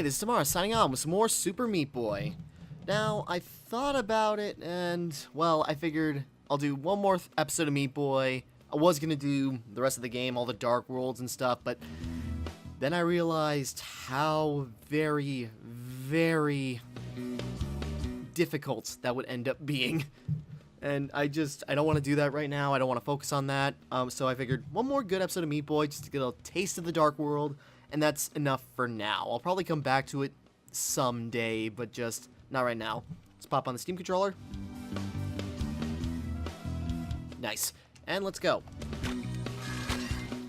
this is Timmara signing on with some more Super Meat Boy. Now, I thought about it, and, well, I figured I'll do one more episode of Meat Boy. I was going to do the rest of the game, all the Dark Worlds and stuff, but then I realized how very, very difficult that would end up being. And I don't want to do that right now. I don't want to focus on that. So I figured one more good episode of Meat Boy just to get a taste of the Dark World. And that's enough for now. I'll probably come back to it someday, but just not right now. Let's pop on the Steam controller. Nice. And let's go.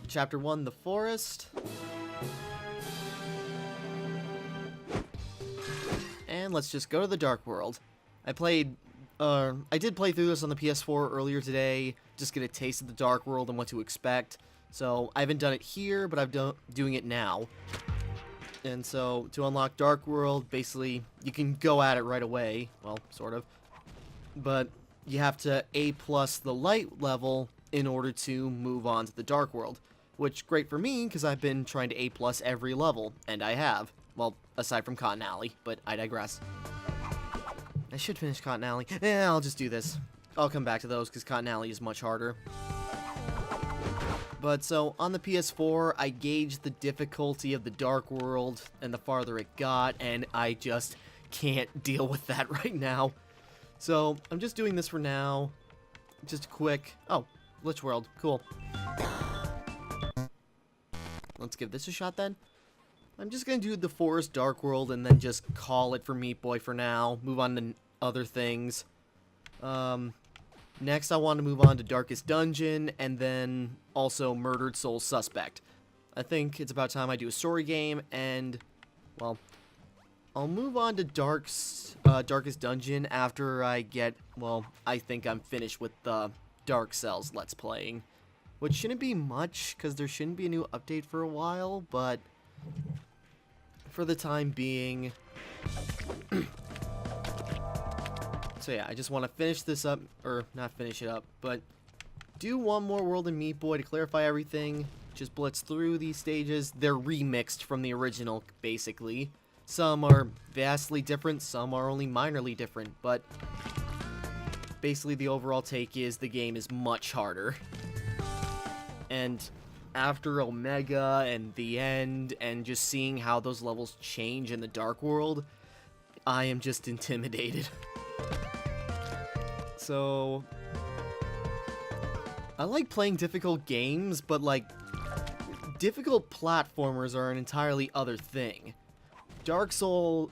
Chapter 1, The Forest. And let's just go to the Dark World. I did play through this on the PS4 earlier today, just get a taste of the Dark World and what to expect. So, I haven't done it here, but I'm doing it now. And so, to unlock Dark World, basically, you can go at it right away. Well, sort of. But you have to A+ the light level in order to move on to the Dark World. Which, great for me, because I've been trying to A+ every level, and I have. Well, aside from Cotton Alley, but I digress. I should finish Cotton Alley. Yeah, I'll just do this. I'll come back to those, because Cotton Alley is much harder. But, so, on the PS4, I gauged the difficulty of the Dark World, and the farther it got, and I just can't deal with that right now. So, I'm just doing this for now. Just quick. Oh, Glitch World. Cool. Let's give this a shot, then. I'm just gonna do the Forest Dark World, and then just call it for Meat Boy for now. Move on to other things. Next, I want to move on to Darkest Dungeon, and then also Murdered Soul Suspect. I think it's about time I do a story game, and, well, I'll move on to Darkest Dungeon after I get, well, I think I'm finished with the Dark Cells Let's Playing. Which shouldn't be much, because there shouldn't be a new update for a while, but for the time being... So yeah, I just want to finish this up, or not finish it up, but do one more world in Meat Boy to clarify everything. Just blitz through these stages. They're remixed from the original, basically. Some are vastly different, some are only minorly different, but basically the overall take is the game is much harder. And after Omega and the end, and just seeing how those levels change in the Dark World, I am just intimidated. So, I like playing difficult games, but like, difficult platformers are an entirely other thing.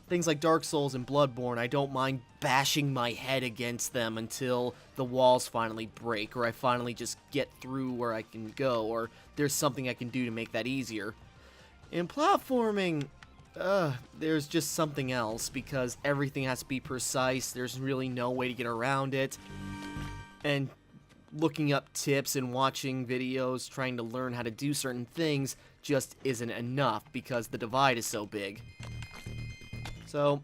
Things like Dark Souls and Bloodborne, I don't mind bashing my head against them until the walls finally break, or I finally just get through where I can go, or there's something I can do to make that easier. In platforming, there's just something else, because everything has to be precise, there's really no way to get around it, and looking up tips and watching videos trying to learn how to do certain things just isn't enough, because the divide is so big. So,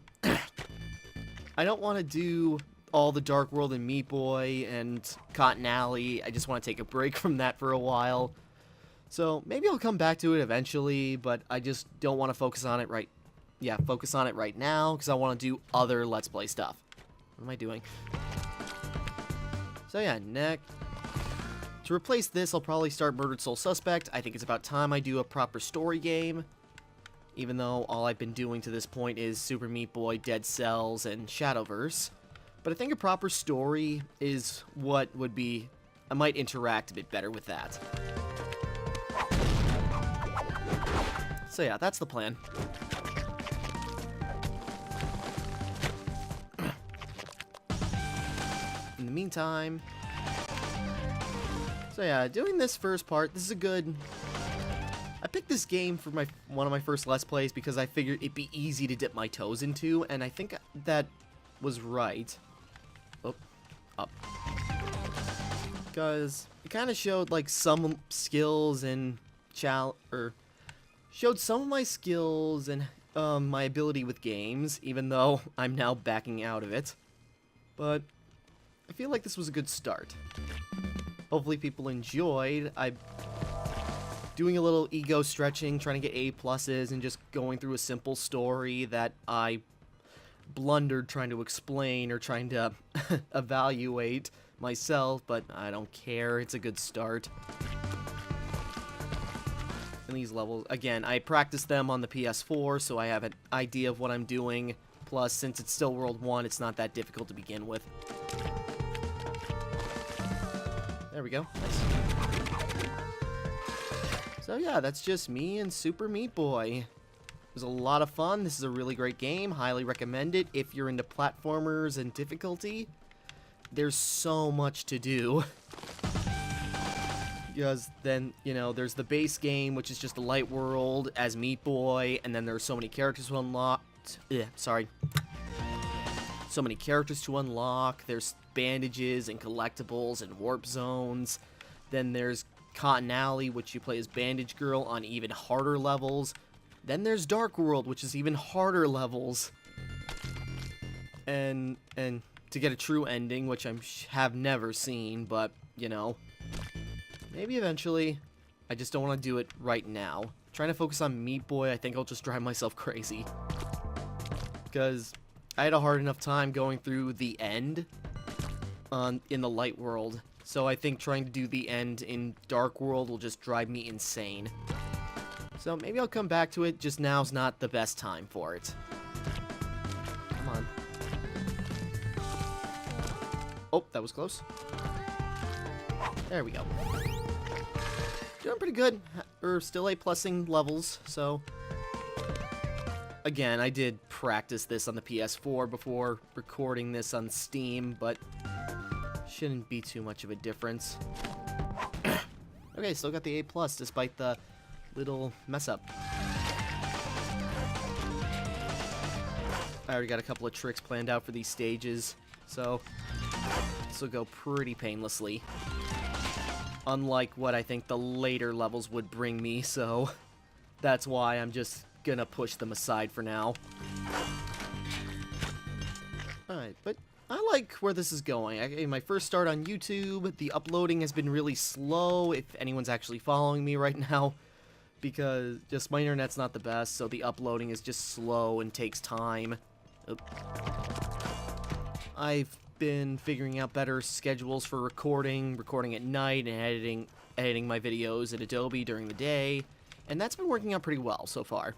I don't want to do all the Dark World and Meat Boy and Cotton Alley, I just want to take a break from that for a while. So, maybe I'll come back to it eventually, but I just don't want to focus on it right now, because I want to do other Let's Play stuff. What am I doing? So yeah, next. To replace this, I'll probably start Murdered Soul Suspect. I think it's about time I do a proper story game. Even though all I've been doing to this point is Super Meat Boy, Dead Cells, and Shadowverse. But I think a proper story is what would be... I might interact a bit better with that. So yeah, that's the plan. In the meantime... So yeah, doing this first part, this is a good... I picked this game for one of my first Let's Plays because I figured it'd be easy to dip my toes into, and I think that was right. Oh, up. Because it kind of showed, like, some skills and showed some of my skills and my ability with games, even though I'm now backing out of it. But I feel like this was a good start. Hopefully people enjoyed. doing a little ego stretching, trying to get A pluses, and just going through a simple story that I blundered trying to explain or trying to evaluate myself, but I don't care. It's a good start. And these levels, again, I practiced them on the PS4, so I have an idea of what I'm doing. Plus, since it's still World 1, it's not that difficult to begin with. There we go. Nice. So yeah, that's just me and Super Meat Boy. It was a lot of fun. This is a really great game. Highly recommend it if you're into platformers and difficulty. There's so much to do. Because then, you know, there's the base game, which is just a light world as Meat Boy, and then there's so many characters to unlock. So many characters to unlock. There's bandages and collectibles and warp zones. Then there's Cotton Alley, which you play as Bandage Girl on even harder levels. Then there's Dark World, which is even harder levels. And to get a true ending, which I have never seen, but, you know, maybe eventually. I just don't want to do it right now. Trying to focus on Meat Boy, I think I'll just drive myself crazy. Because I had a hard enough time going through the end in the light world. So I think trying to do the end in Dark World will just drive me insane. So maybe I'll come back to it, just now's not the best time for it. Come on. Oh, that was close. There we go. Doing pretty good. We're still A+ing levels, so... Again, I did practice this on the PS4 before recording this on Steam, but shouldn't be too much of a difference. Okay, still got the A+, despite the little mess-up. I already got a couple of tricks planned out for these stages, so this will go pretty painlessly. Unlike what I think the later levels would bring me, so that's why I'm just gonna push them aside for now. Alright, but I like where this is going. My first start on YouTube, the uploading has been really slow, if anyone's actually following me right now, because just my internet's not the best, so the uploading is just slow and takes time. I've been figuring out better schedules for recording at night, and editing my videos in Adobe during the day, and that's been working out pretty well so far.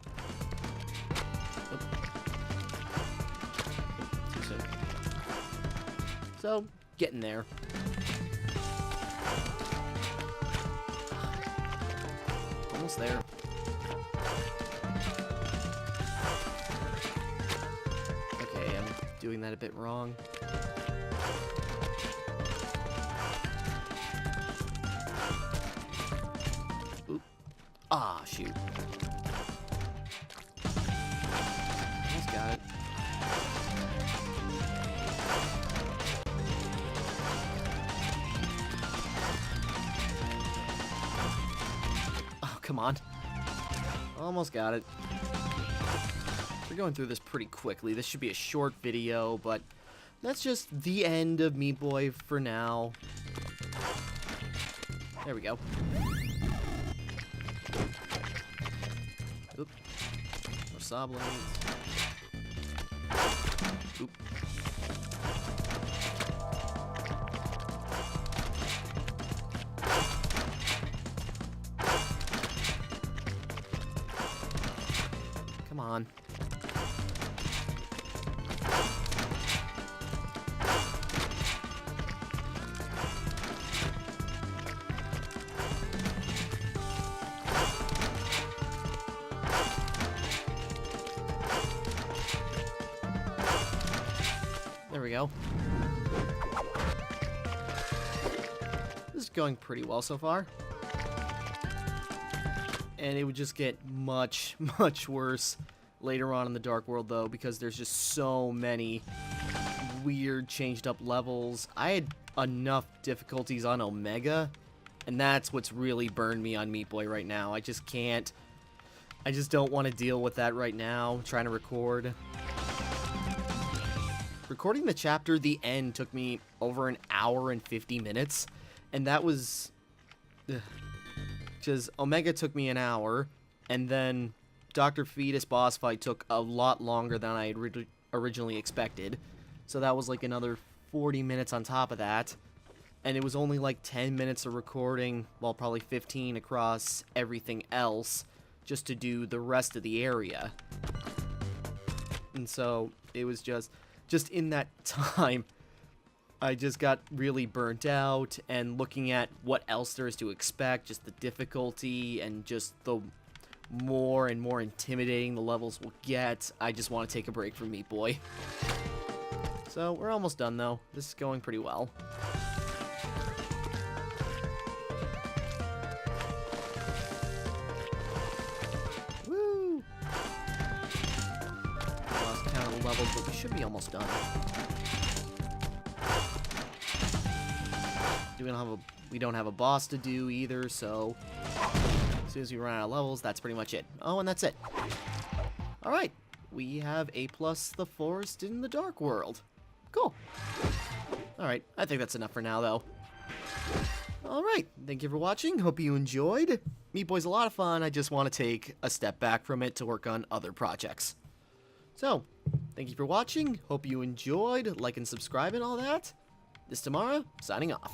So, getting there. Almost there. Okay, I'm doing that a bit wrong. Oop. Ah, shoot. Almost got it. Come on. Almost got it. We're going through this pretty quickly. This should be a short video, but that's just the end of Meat Boy for now. There we go. Oop. More saw blades. Oop. Come on. There we go. This is going pretty well so far. And it would just get much, much worse later on in the Dark World, though, because there's just so many weird, changed-up levels. I had enough difficulties on Omega, and that's what's really burned me on Meat Boy right now. I just can't. I just don't want to deal with that right now, trying to record. Recording the chapter, the end, took me over an hour and 50 minutes, and that was... Because Omega took me an hour, and then Dr. Fetus boss fight took a lot longer than I had originally expected. So that was like another 40 minutes on top of that. And it was only like 10 minutes of recording, well, probably 15 across everything else, just to do the rest of the area. And so it was just in that time, I just got really burnt out, and looking at what else there is to expect, just the difficulty, and just the more and more intimidating the levels will get, I just want to take a break from Meat Boy. So, we're almost done, though. This is going pretty well. Woo! Lost count of the levels, but we should be almost done. We don't have a boss to do either, so as soon as we run out of levels, that's pretty much it. Oh, and that's it. Alright, we have A+ the Forest in the Dark World. Cool. Alright, I think that's enough for now, though. Alright, thank you for watching. Hope you enjoyed. Meat Boy's a lot of fun. I just want to take a step back from it to work on other projects. So, thank you for watching. Hope you enjoyed. Like and subscribe and all that. This is Timmara, signing off.